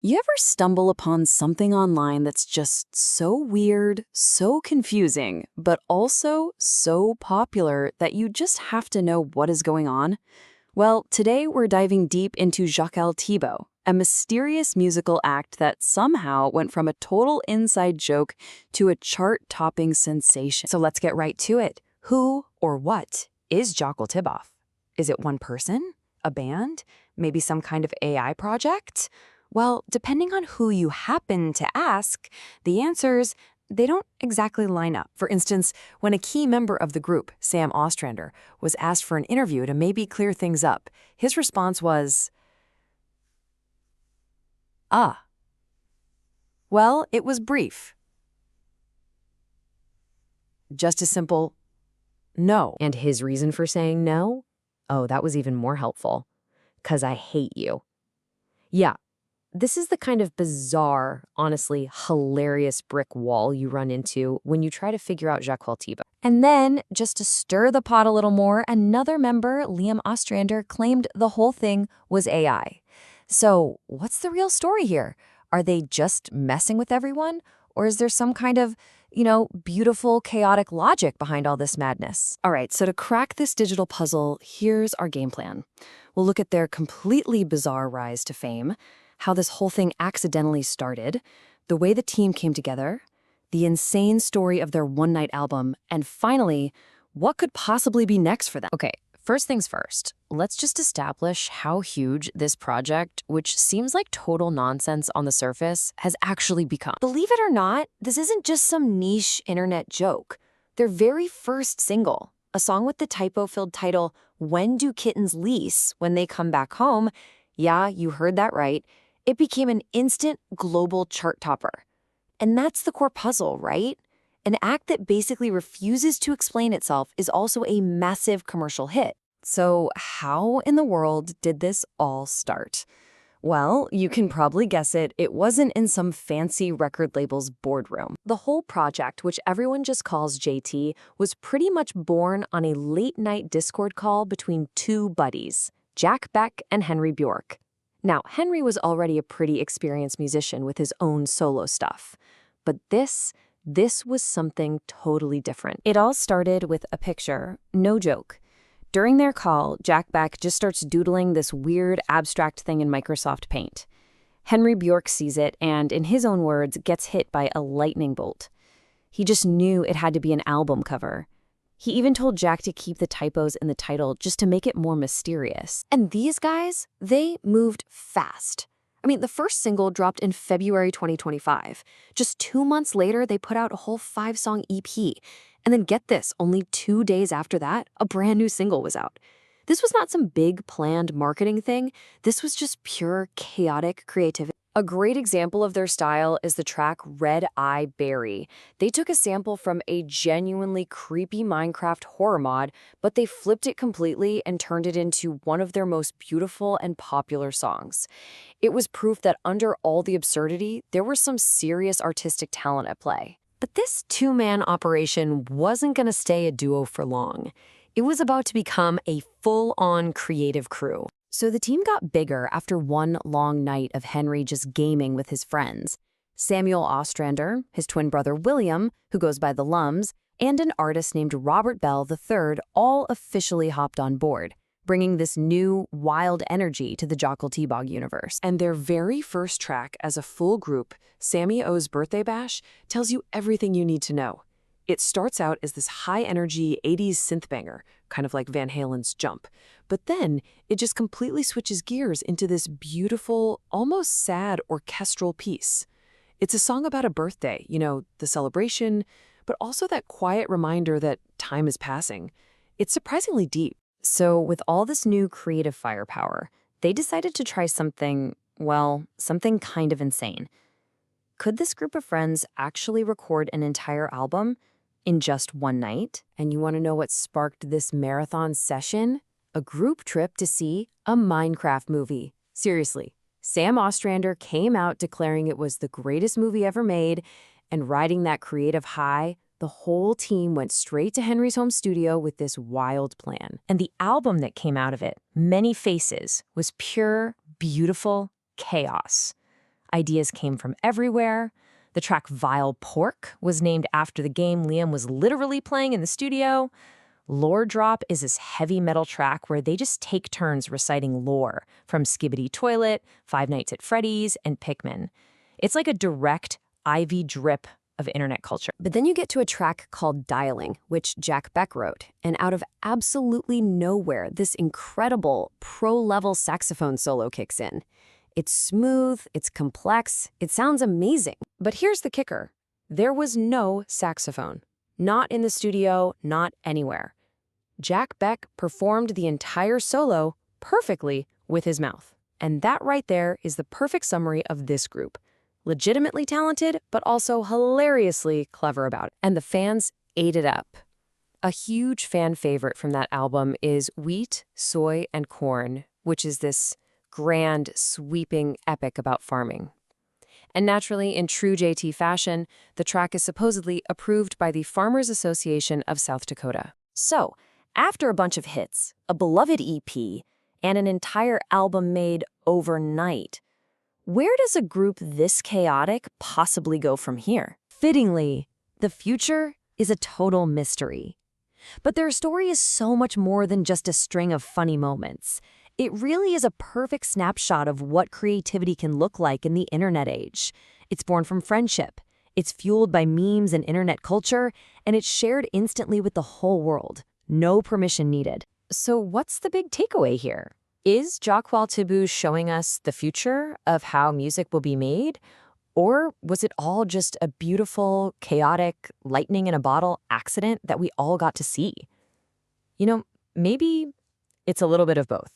You ever stumble upon something online that's just so weird, so confusing, but also so popular that you just have to know what is going on? Well, today we're diving deep into Jaucquel Tibough, a mysterious musical act that somehow went from a total inside joke to a chart-topping sensation. So let's get right to it. Who or what is Jaucquel Tibough? Is it one person? A band? Maybe some kind of AI project? Well, depending on who you happen to ask, the answers, they don't exactly line up. For instance, when a key member of the group, Sam Ostrander, was asked for an interview to maybe clear things up, his response was, "Ah." Well, it was brief. Just a simple no. And his reason for saying no? Oh, that was even more helpful. 'Cause I hate you. Yeah, this is the kind of bizarre, honestly hilarious brick wall you run into when you try to figure out Jaucquel Tibough. And then, just to stir the pot a little more, another member, Liam Ostrander, claimed the whole thing was AI. So, what's the real story here? Are they just messing with everyone? Or is there some kind of, beautiful, chaotic logic behind all this madness? All right, so to crack this digital puzzle, here's our game plan. We'll look at their completely bizarre rise to fame, how this whole thing accidentally started, the way the team came together, the insane story of their one-night album, and finally, what could possibly be next for them. Okay, first things first, let's just establish how huge this project, which seems like total nonsense on the surface, has actually become. Believe it or not, this isn't just some niche internet joke. Their very first single, a song with the typo-filled title, "When Do Kittens Lease When They Come Back Home," yeah, you heard that right, it became an instant global chart topper. And that's the core puzzle, right? An act that basically refuses to explain itself is also a massive commercial hit. So how in the world did this all start? Well, you can probably guess it. It wasn't in some fancy record label's boardroom. The whole project, which everyone just calls JT, was pretty much born on a late-night Discord call between two buddies, Jack Beck and Henry Bjork. Now, Henry was already a pretty experienced musician with his own solo stuff. But this was something totally different. It all started with a picture, no joke. During their call, Jack Beck just starts doodling this weird abstract thing in Microsoft Paint. Henry Bjork sees it and, in his own words, gets hit by a lightning bolt. He just knew it had to be an album cover. He even told Jack to keep the typos in the title just to make it more mysterious. And these guys, they moved fast. I mean, the first single dropped in February 2025. Just 2 months later, they put out a whole 5-song EP. And then get this, only 2 days after that, a brand new single was out. This was not some big planned marketing thing. This was just pure chaotic creativity. A great example of their style is the track Red Eye Berry. They took a sample from a genuinely creepy Minecraft horror mod, but they flipped it completely and turned it into one of their most beautiful and popular songs. It was proof that under all the absurdity, there was some serious artistic talent at play. But this two-man operation wasn't going to stay a duo for long. It was about to become a full-on creative crew. So the team got bigger after one long night of Henry just gaming with his friends. Samuel Ostrander, his twin brother William, who goes by the Lums, and an artist named Robert Bell III all officially hopped on board, bringing this new, wild energy to the Jaucquel Tibough universe. And their very first track as a full group, Sammy O's Birthday Bash, tells you everything you need to know. It starts out as this high-energy 80s synth banger, kind of like Van Halen's Jump. But then it just completely switches gears into this beautiful, almost sad orchestral piece. It's a song about a birthday, the celebration, but also that quiet reminder that time is passing. It's surprisingly deep. So with all this new creative firepower, they decided to try something kind of insane. Could this group of friends actually record an entire album in just one night? And you want to know what sparked this marathon session? A group trip to see a Minecraft movie. Seriously, Sam Ostrander came out declaring it was the greatest movie ever made, and riding that creative high, the whole team went straight to Henry's home studio with this wild plan. And the album that came out of it, Many Faces, was pure, beautiful chaos. Ideas came from everywhere. The track Vile Pork was named after the game Liam was literally playing in the studio. Lore Drop is this heavy metal track where they just take turns reciting lore from Skibbity Toilet, Five Nights at Freddy's, and Pikmin. It's like a direct IV drip of internet culture. But then you get to a track called Dialing, which Jack Beck wrote, and out of absolutely nowhere, this incredible pro-level saxophone solo kicks in. It's smooth, it's complex, it sounds amazing. But here's the kicker. There was no saxophone. Not in the studio, not anywhere. Jack Beck performed the entire solo perfectly with his mouth. And that right there is the perfect summary of this group. Legitimately talented, but also hilariously clever about it. And the fans ate it up. A huge fan favorite from that album is Wheat, Soy, and Corn, which is this grand, sweeping epic about farming. And naturally, in true JT fashion, the track is supposedly approved by the Farmers Association of South Dakota. So, after a bunch of hits, a beloved EP, and an entire album made overnight, where does a group this chaotic possibly go from here? Fittingly, the future is a total mystery. But their story is so much more than just a string of funny moments. It really is a perfect snapshot of what creativity can look like in the internet age. It's born from friendship, it's fueled by memes and internet culture, and it's shared instantly with the whole world. No permission needed. So what's the big takeaway here? Is Jaucquel Tibough showing us the future of how music will be made? Or was it all just a beautiful, chaotic, lightning in a bottle accident that we all got to see? You know, maybe it's a little bit of both.